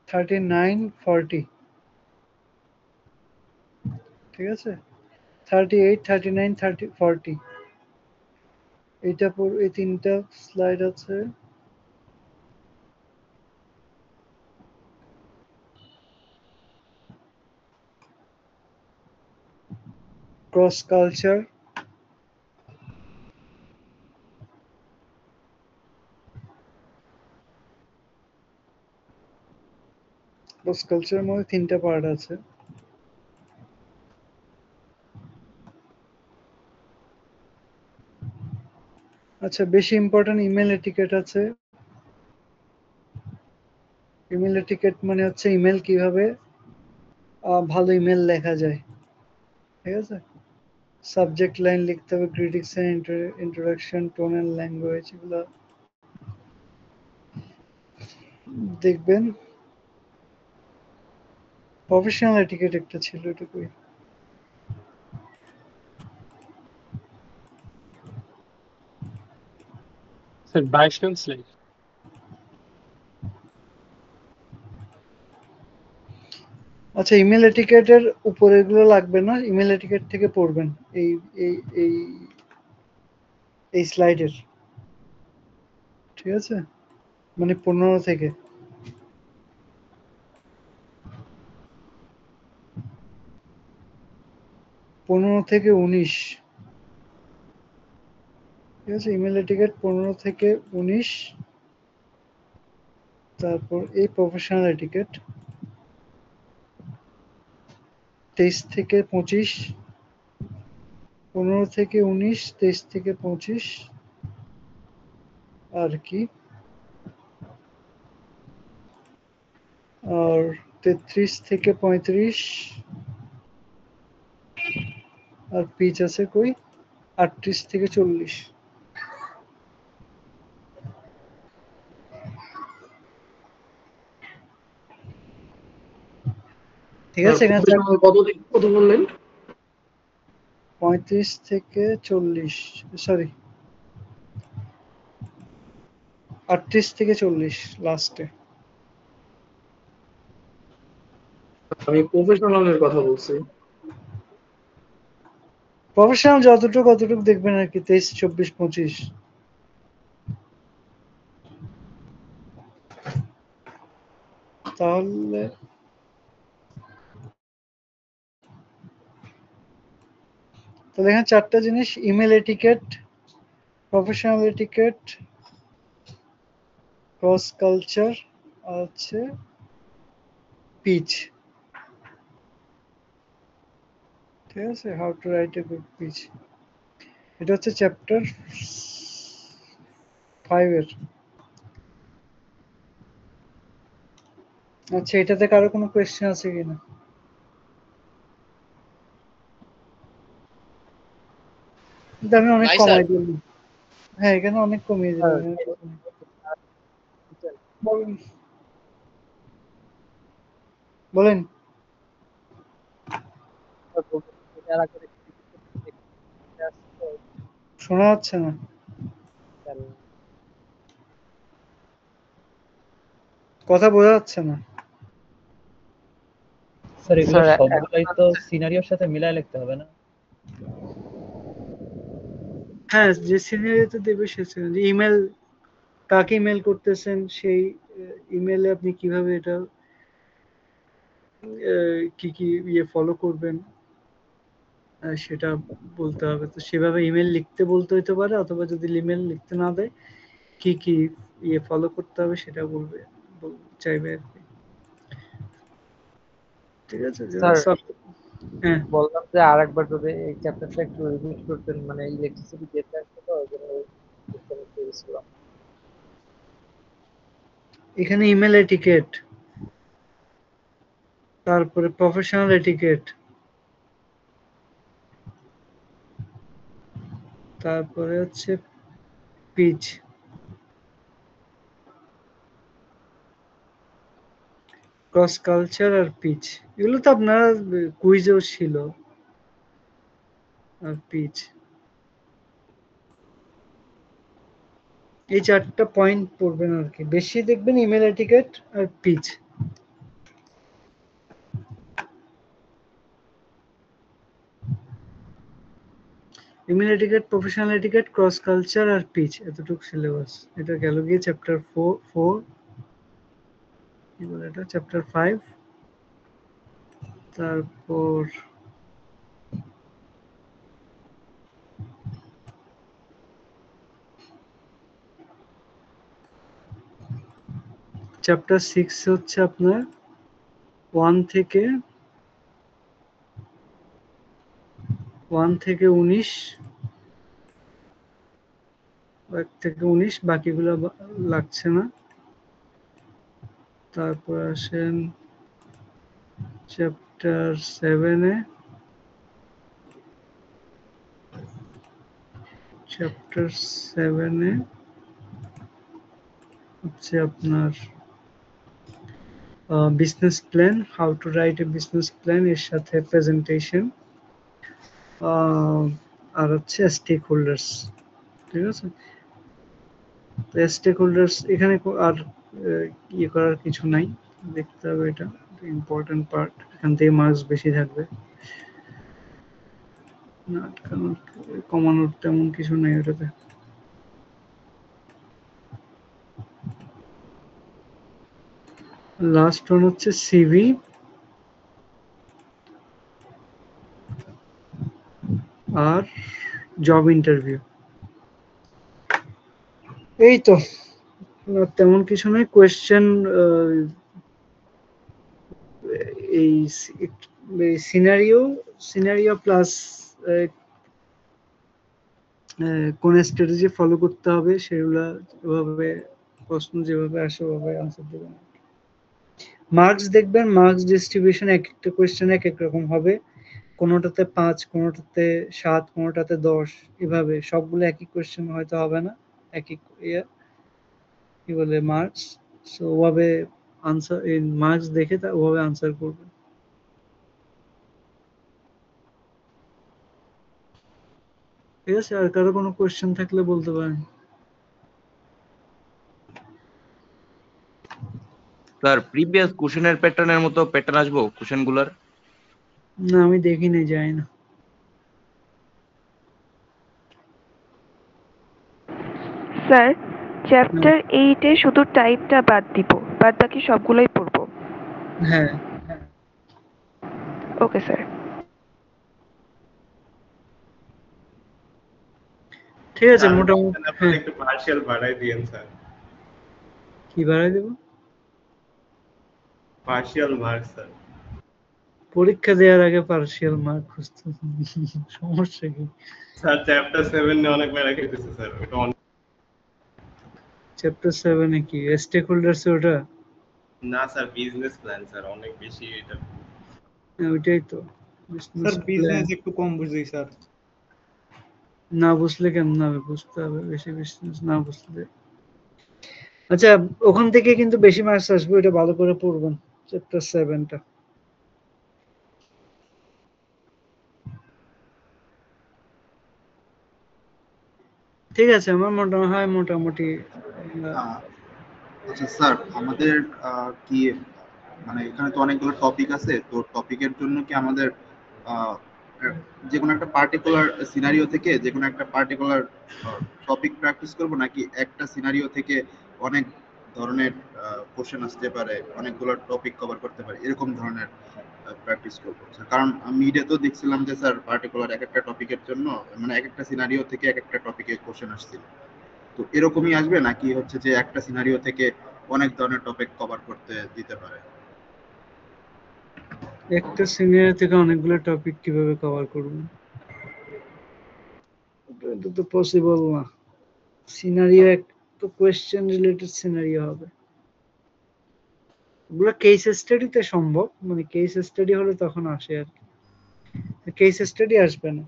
Speaker 1: 39 40। ঠিক আছে, 38 39 30 40, এইটা এই 3টা স্লাইড আছে। ক্রস কালচার, ক্রস কালচারের মধ্যে 3টা পার্ট আছে। আচ্ছা বেশি ইম্পর্টেন্ট ইমেল এটিকেট আছে। ইমেল এটিকেট মানে হচ্ছে ইমেল কিভাবে ভালো ইমেল লেখা যায়। ঠিক আছে, সাবজেক্ট লাইন লিখতে হবে, greetings and introduction, tone and language, এগুলো দেখবেন। প্রফেশনাল এটিকেট একটা ছিল, এটুকুই।
Speaker 7: স্যার বাইশন স্লাইড।
Speaker 1: আচ্ছা, ইমেল এটিকেটের উপরের গুলো লাগবে না, ইমেল এটিকেট থেকে পড়বেন এই এই এই এই স্লাইডের, ঠিক আছে? মানে 15 থেকে 19, ঠিক আছে? ইমেল এটিকেট 15 থেকে 19, তারপর এই প্রফেশনাল এটিকেট 23 থেকে 25, 15 থেকে 19, 23 থেকে 25, আর কি, আর 33 থেকে 35, আর পিচ আছে কই 38 থেকে 40। ঠিক আছে, এখানে
Speaker 2: কত বললেন?
Speaker 1: 35 থেকে 40, সরি 38 থেকে 40 লাস্টে।
Speaker 2: আমি প্রফেশনালের কথা বলছি।
Speaker 1: প্রফেশনাল যতটুকু দেখবেন আর কি, 23, 24, 25। তাহলে এখানে চারটা জিনিস: email etiquette, professional etiquette, cross culture, আর হচ্ছে পিচ। ঠিক আছে, how to write a good pitch, এটা হচ্ছে চ্যাপ্টার 5 এর। আচ্ছা, এটাতে কারো কোনো কোয়েশ্চেন আছে কিনা? আমি অনেক কমাই দিলাম। হ্যাঁ, এখানে অনেক কমিয়ে দিলাম। বলেন। শোনা যাচ্ছে না, কথা বোঝা যাচ্ছে না।
Speaker 5: স্যার এগুলো সবগুলাই তো সিনারিওর সাথে মিলায় লিখতে হবে না?
Speaker 1: হ্যাঁ, যে সিনারিওতে দেবে সে সিনারিও, ইমেল কাকে ইমেল করতেছেন সেই ইমেলে আপনি কিভাবে এটা কি কি ইয়ে ফলো করবেন সেটা বলতে হবে। তো সেভাবে ইমেল লিখতে বলতে হইতে পারে, অথবা যদি ইমেল লিখতে না দেয় কি কি ইয়ে ফলো করতে হবে সেটা বলবে, চাইবে আর কি। ঠিক আছে
Speaker 8: স্যার,
Speaker 1: হ্যাঁ,
Speaker 8: বললাম যে আরেকবার যদি এই চ্যাপ্টারটা একটু রিভিউ করতেন, মানে ইলেকট্রিসিটি যেটা আছে তো ওই জন্য করেছিলাম।
Speaker 1: এখানে ইমেল এটিকেট, তারপরে প্রফেশনাল এটিকেট, তারপরে হচ্ছে পিচ, ক্রস কালচার আর পিচ। এগুলো তো আপনারা কুইজেও ছিল। আর পিচ, এই চারটা পয়েন্ট পড়বেন আর কি। বেশি দেখবেন ইমেল এটিকেট আর pitch. Email etiquette, professional etiquette, cross culture আর পিচ, এতটুকু সিলেবাস। এটা গেল গিয়ে চ্যাপ্টার 4, এবার এটা চ্যাপ্টার 5। তারপর চ্যাপ্টার 6 হচ্ছে আপনার 1 থেকে 19, 1 থেকে 19, বাকিগুলো লাগছে না। তারপর আসেন চ্যাপ্টার 7 এ, চ্যাপ্টার 7 এ হচ্ছে আপনার business plan, how to write A business plan, এর সাথে প্রেজেন্টেশন, আর হচ্ছে স্টেক হোল্ডার্স। ঠিক আছে, স্টেক হোল্ডার্স এখানে আর ইয়ে করার কিছু নাই, দেখতে হবে, এটা ইম্পর্টেন্ট পার্ট, এখান থেকে মার্কস বেশি থাকবে। না কমানোর তেমন কিছু নেই ওটাতে। লাস্ট ওয়ান হচ্ছে সিভি আর জব ইন্টারভিউ। এই তো তেমন কিছু নয়। কোয়েশ্চেন এই সিনারিও প্লাস কোন স্ট্র্যাটেজি ফলো করতে হবে সেগুলা ওভাবে প্রশ্ন যেভাবে আসে ওভাবে আনসার দেবেন। মার্কস দেখবেন, মার্কস ডিস্ট্রিবিউশন এক একটা কোয়েশ্চেন এক এক রকম হবে, কোনোটাতে 5, কোনোটাতে 7, কোনোটাতে 10, এভাবে সবগুলো একই কোয়েশ্চেন হয়তো হবে না, একই কি বলে মার্কস। সো ওভাবে আনসার ইন মার্কস দেখে তা ওভাবে আনসার করবেন। ঠিক আছে, আর কারো কোনো কোয়েশ্চেন থাকলে বলতে পারেন।
Speaker 7: স্যার প্রিভিয়াস কোশ্চেনের প্যাটার্নের মতো প্যাটার্ন আসবো কোশ্চেনগুলোর?
Speaker 1: না আমি দেখিনি, যাই না।
Speaker 9: স্যার চ্যাপ্টার 8 এ শুধু টাইপটা বাদ দিব, বাদ বাকি সবগুলোই পড়বো।
Speaker 1: হ্যাঁ
Speaker 9: ওকে স্যার।
Speaker 1: ঠিক আছে, মোটামুটি
Speaker 4: আপনারা একটু পার্শিয়াল বাড়াই দিয়েন স্যার।
Speaker 1: কি বাড়াই দেব?
Speaker 4: Partial mark sir.
Speaker 1: পরীক্ষা দেওয়ার আগে পার্শিয়াল মার্ক খুঁজতে সমস্যা কি?
Speaker 4: স্যার চ্যাপ্টার 7 এ অনেক বেড়া খেতেছে স্যার, ওটা অনেক।
Speaker 1: চ্যাপ্টার 7 এ কি স্টেক হোল্ডারস ওটা?
Speaker 4: না স্যার বিজনেস প্ল্যান স্যার, অনেক বেশি এটা।
Speaker 1: ওইটাই তো
Speaker 2: স্যার বিজনেস একটু কম বুঝি স্যার।
Speaker 1: না বুঝলে কেমন হবে, বুঝতে হবে, বেশি বিজনেস না বুঝলে। আচ্ছা ওখান থেকে কিন্তু বেশি মার্কস আসবে, এটা ভালো করে পড়বেন চ্যাপ্টার 7টা। ঠিক আছে, আমার মোটামুটি
Speaker 10: আচ্ছা স্যার আমাদের কি মানে এখানে তো অনেকগুলো টপিক আছে, তো টপিকের জন্য কি আমাদের যে কোনো একটা পার্টিকুলার সিনারিও থেকে যে কোনো একটা পার্টিকুলার টপিক প্র্যাকটিস করব, নাকি একটা সিনারিও থেকে অনেক ধরনের কোশ্চেন আসতে পারে, অনেকগুলো টপিক কভার করতে পারে, এরকম ধরনের প্র্যাকটিস করবো? কারণ মিডে তো দেখছিলাম যে স্যার পার্টিকুলার এক একটা টপিকের জন্য মানে এক একটা সিনারিও থেকে এক একটা টপিকে কোশ্চেন আসছিল, তো এরকমই আসবে নাকি হচ্ছে যে একটা সিনারিও থেকে অনেক ধরনের টপিক কভার করতে দিতে পারে?
Speaker 1: একটা সিনিয়র থেকে অনেকগুলো টপিক কিভাবে কভার করবেন? এটা তো পসিবল না। সিনারিও তো কোয়েশ্চেন রিলেটেড সিনারিও হবে, ওগুলো কেস স্টাডিতে সম্ভব, মানে কেস স্টাডি হলে তখন আসে আর কি। কেস স্টাডি আসবে না,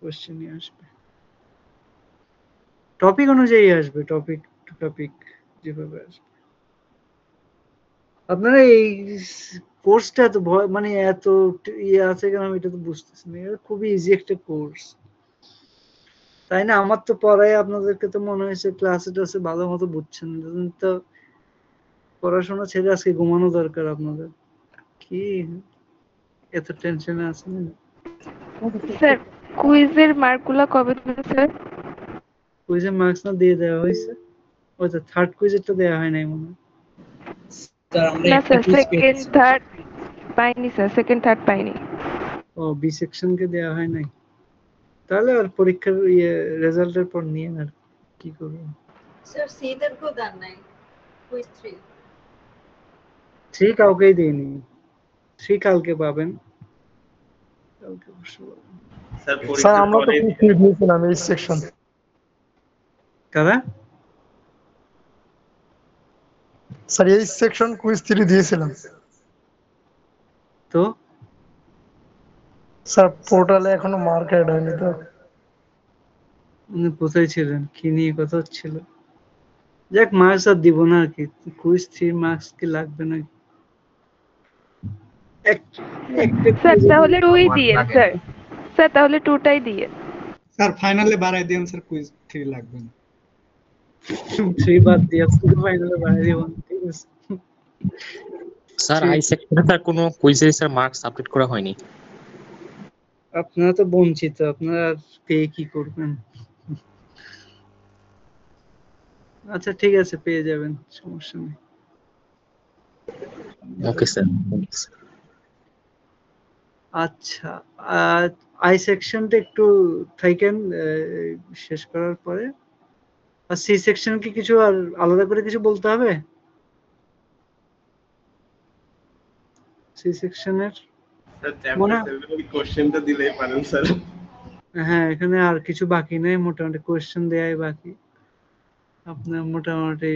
Speaker 1: কোয়েশ্চেনই আসবে, টপিক অনুযায়ী আসবে, টপিক টু টপিক যেভাবে আসবে। আপনারা এই কোর্সটা এত মানে এত ইয়ে আছে কেন আমি এটা তো বুঝতেছি না। এটা খুবই ইজি একটা কোর্স, তাই না? আমার তো পড়ায় আপনাদেরকে তো মনে হয়েছে ক্লাসে টাসে ভালো মতো বুঝছেন, তো পড়াশোনা ছেড়ে আজকে ঘুমানো দরকার আপনাদের। কি এত টেনশনে আছেন?
Speaker 9: স্যার কুইজের মার্কগুলো কবে দেবেন স্যার?
Speaker 1: কুইজের মার্কস না দিয়ে দেওয়া হয়েছে, ওই তো থার্ড কুইজেরটা দেওয়া হয় নাই মনে হয়।
Speaker 5: স্যার আমরা
Speaker 9: না
Speaker 5: একটা
Speaker 9: স্যার
Speaker 5: কুইজ
Speaker 9: সেকেন্ড
Speaker 5: পেয়েছি।
Speaker 9: থার্ড পাইনি স্যার, সেকেন্ড থার্ড পাইনি।
Speaker 1: ও বি সেকশনকে দেওয়া হয় নাই, তাহলে আর পরীক্ষার ইয়ে রেজাল্টের পর নিয়ে আর কি করবেন।
Speaker 11: স্যার সিদেরকেও দেন নাই কুইজ 3?
Speaker 1: 3 কাউকেই দিইনি, 3 কালকে পাবেন, কালকে অবশ্য পাবেন।
Speaker 4: স্যার
Speaker 2: স্যার
Speaker 4: পরীক্ষার
Speaker 2: আমরা তো
Speaker 4: পরে
Speaker 2: কুইজ নিয়েছিলাম এই সেকশন।
Speaker 1: কারা?
Speaker 2: স্যার এই সেকশন কুইজ 3 দিয়েছিলাম।
Speaker 1: তো
Speaker 2: স্যার পোর্টালে এখনো মার্ক অ্যাড হয়নি তো।
Speaker 1: উনি কোথায় ছিলেন, কি নিয়ে কথা হচ্ছিল? যাক মার্কস আর দিব না আর কি, কুইজ 3 মার্কস কি লাগবে না?
Speaker 9: স্যার তাহলে 2ই দিয়ে স্যার, স্যার তাহলে 2টাই দিয়ে।
Speaker 2: স্যার ফাইনালে বাড়াই দেন স্যার, কুইজ 3 লাগবে না।
Speaker 1: 3 বাদ দিয়ে পুরো ফাইনালে বাড়াই দিব, ঠিক আছে?
Speaker 12: স্যার আই সেকশনে স্যার কোনো কুইজে স্যার মার্কস আপডেট করা হয়নি।
Speaker 1: আপনারা তো বঞ্চিত, আপনারা আর পেয়ে কি করবেন? আচ্ছা ঠিক আছে, পেয়ে যাবেন, সমস্যা নেই।
Speaker 12: Okay sir.
Speaker 1: আচ্ছা, আই সেকশনটা একটু থাকেন শেষ করার পরে। আর সি সেকশন কি কিছু আর আলাদা করে কিছু বলতে হবে? সি সেকশনের
Speaker 4: স্যার চ্যাপ্টার 7 এর কোশ্চেনটা দিলেই পারেন স্যার।
Speaker 1: হ্যাঁ, এখানে আর কিছু বাকি নেই, মোটামুটি কোশ্চেন দেয়াই বাকি। আপনার মোটামুটি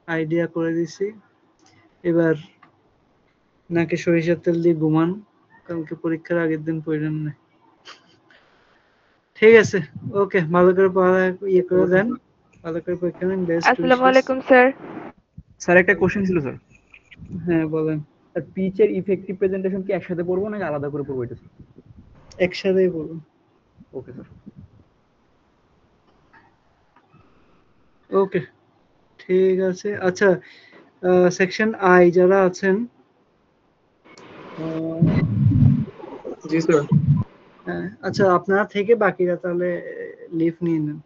Speaker 1: আইডিয়া করে দিছি। এবার নাকি সরিষার তেল দিয়ে ঘুমান, কালকে পরীক্ষার আগের দিন পড়েন না। ঠিক আছে, ওকে, ভালো করে পড়া ইয়ে করে দেন, ভালো করে পরীক্ষা নেন। বেস্ট।
Speaker 9: আসসালামু আলাইকুম স্যার।
Speaker 13: স্যার একটা কোশ্চেন ছিল স্যার।
Speaker 1: হ্যাঁ বলেন।
Speaker 13: স্যার পিচের ইফেক্টিভ প্রেজেন্টেশন কি একসাথে পড়বো নাকি আলাদা করে পড়বো এটা?
Speaker 1: একসাথেই বলুন।
Speaker 13: Okay sir.
Speaker 1: ওকে ঠিক আছে। আচ্ছা, সেকশন আই যারা আছেন,
Speaker 2: জি স্যার।
Speaker 1: আচ্ছা আপনারা থেকে বাকিরা তাহলে লিভ নিয়ে নেন।